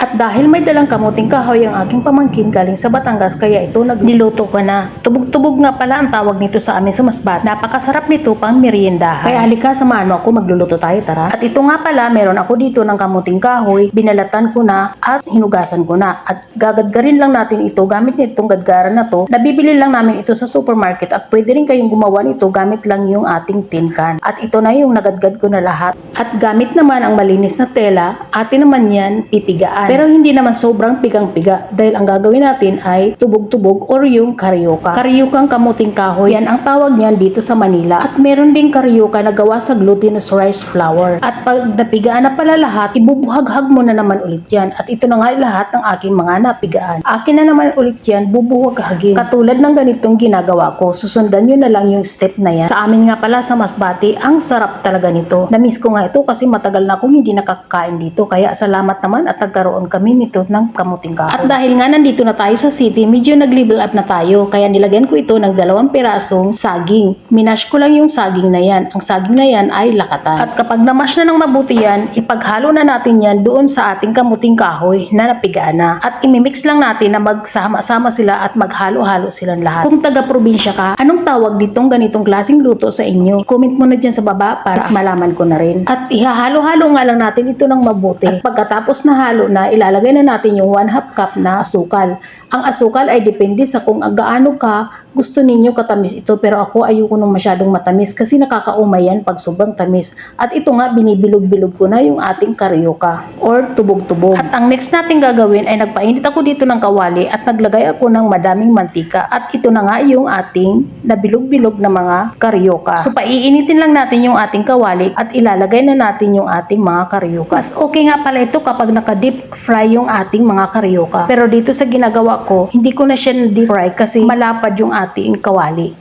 At dahil may dalang kamuting kahoy ang aking pamangkin galing sa Batangas, kaya ito niluto ko na. Tubog-tubog nga pala ang tawag nito sa amin sa Masbate. Napakasarap nito pang meriendahan. Kaya halika, samahan mo ako, magluluto tayo, tara. At ito nga pala, meron ako dito ng kamuting kahoy. Binalatan ko na at hinugasan ko na. At gagadgarin lang natin ito gamit nitong gadgaran na to. Nabibili lang namin ito sa supermarket at pwede rin kayong gumawa nito gamit lang yung ating tin can. At ito na yung nagadgad ko na lahat. At gamit naman ang malinis na tela, atin naman yan pipigaan. Pero hindi naman sobrang pigang-piga dahil ang gagawin natin ay tubog-tubog or yung karyoka. Karyokang kamuting kahoy, yan ang tawag niyan dito sa Manila. At meron ding karyoka na gawa sa glutinous rice flour. At pag napigaan na pala lahat, ibubuhag-hag mo na naman ulit yan. At ito na nga lahat ng aking mga napigaan. Akin na naman ulit yan, bubuhag-hagin. Katulad ng ganitong ginagawa ko, susundan nyo na lang yung step na yan. Sa amin nga pala sa Masbate, ang sarap talaga nito. Namiss ko nga ito kasi matagal na akong hindi nakakain dito. Kaya salamat naman at nagkaroon kami nito ng kamuting kahoy. At dahil nga nandito na tayo sa city, medyo nag-level up na tayo. Kaya nilagyan ko ito ng 2 pirasong saging. Minash ko lang yung saging na yan. Ang saging na yan ay lakatan. At kapag namash na ng mabuti yan, ipaghalo na natin yan doon sa ating kamuting kahoy na napigaan na. At imimix lang natin na magsama-sama sila at maghalo-halo silang lahat. Kung taga-probinsya ka, anong tawag ditong ganitong klaseng luto sa inyo? I-comment mo na dyan sa baba para malaman ko na rin. At ihahalo-halo nga lang natin ito ng mabuti. At pagkatapos na halo na, ilalagay na natin yung 1/2 cup na asukal. Ang asukal ay depende sa kung gaano ka gusto ninyo katamis ito, pero ako ayoko nung masyadong matamis kasi nakakaumay yan pag sobrang tamis. At ito nga, binibilog-bilog ko na yung ating karyoka or tubog-tubog. At ang next natin gagawin ay nagpainit ako dito ng kawali at naglagay ako ng madaming mantika. At ito na nga yung ating nabilog-bilog na mga karyoka. So paiinitin lang natin yung ating kawali at ilalagay na natin yung ating mga karyoka. Mas okay nga pala ito kapag naka-deep fry yung ating mga karyoka. Pero dito sa ginagawa ko, hindi ko na siya na-deep fry kasi malapad yung ating kawali.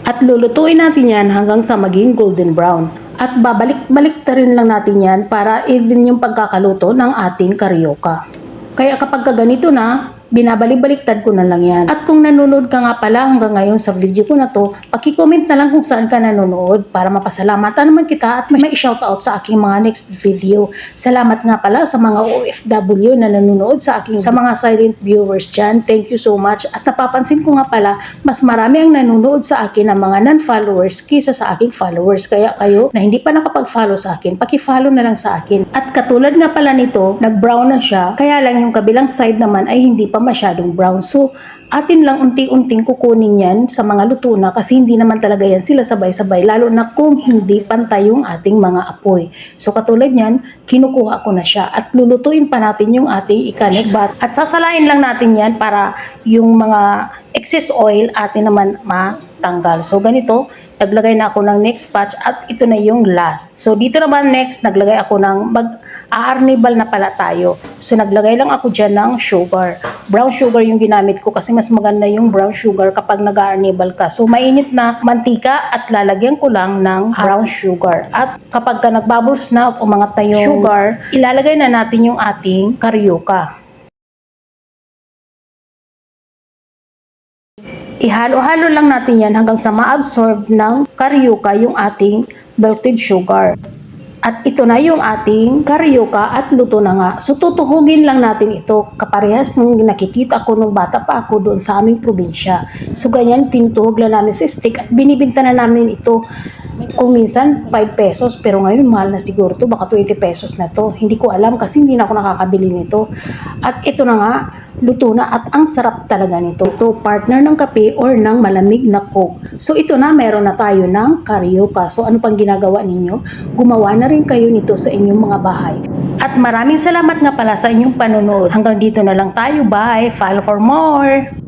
At lulutuin natin yan hanggang sa maging golden brown. At babalik-balik rin lang natin yan para even yung pagkakaluto ng ating karyoka. Kaya kapag ganito na, binabalik-baliktad ko na lang yan. At kung nanonood ka nga pala hanggang ngayon sa video ko na to, paki-comment na lang kung saan ka nanonood para mapasalamatan naman kita at may shoutout sa aking mga next video. Salamat nga pala sa mga OFW na nanonood sa aking, sa mga silent viewers dyan. Thank you so much. At napapansin ko nga pala, mas marami ang nanonood sa akin ng mga non-followers kaysa sa aking followers. Kaya kayo na hindi pa nakapag-follow sa akin, paki-follow na lang sa akin. At katulad nga pala nito, nag-brown na siya, kaya lang yung kabilang side naman ay hindi pa masyadong brown. So, atin lang unti-unting kukunin yan sa mga luto na kasi hindi naman talaga yan sila sabay-sabay, lalo na kung hindi pantay yung ating mga apoy. So, katulad yan, kinukuha ko na siya at lulutuin pa natin yung ating ika-next bat. At sasalain lang natin yan para yung mga excess oil atin naman matanggal. So, ganito, naglagay na ako ng next batch at ito na yung last. So, dito naman next, naglagay ako ng aarnibal na pala tayo. So, naglagay lang ako dyan ng sugar. Brown sugar yung ginamit ko kasi mas maganda yung brown sugar kapag nag-aarnibal ka. So, mainit na mantika at lalagyan ko lang ng brown sugar. At kapag ka nag-bubbles na at umangat na yung sugar, ilalagay na natin yung ating karyoka. Ihalo-halo lang natin yan hanggang sa ma-absorb ng karyoka yung ating melted sugar. At ito na yung ating karyoka at luto na nga. So tutuhugin lang natin ito kaparehas nung nakikita ko nung bata pa ako doon sa aming probinsya. So ganyan, tinutuhog lang namin sa stick at binibinta na namin ito. Kung minsan 5 pesos, pero ngayon mahal na siguro to, baka 20 pesos na to. Hindi ko alam kasi hindi na ako nakakabili nito. At ito na nga, luto na at ang sarap talaga nito. Ito, partner ng kape or ng malamig na coke. So ito na, meron na tayo ng karyoka. So ano pang ginagawa ninyo? Gumawa na rin kayo nito sa inyong mga bahay. At maraming salamat nga pala sa inyong panonood. Hanggang dito na lang tayo. Bye! Follow for more!